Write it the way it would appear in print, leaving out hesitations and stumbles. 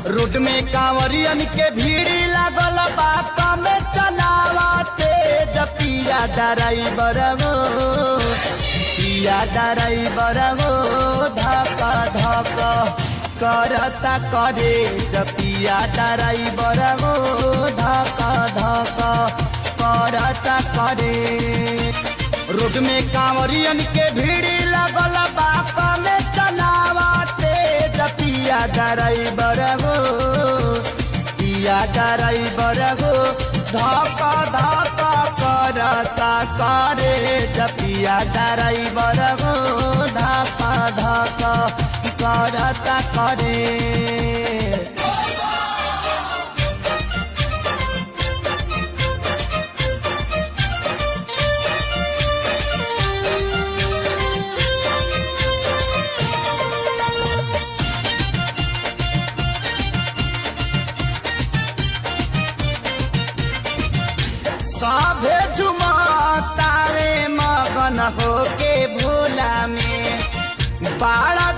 Road में कांवरियन के भीड़ लागल बा कमे चलावते पिया ड्राइवर हो पिया ड्राइवर हो धक धक करता करे पिया ड्राइवर हो धक धक करता करे। रोड में कांवरियन के भीड़ लागल बा कमे चलावते पिया ड्राइवर हो पिया ड्राइवर हो धक धक करता करे पिया ड्राइवर हो धक धक करता करे। सभे झुमतावे मगन होके भोला में बाड़ा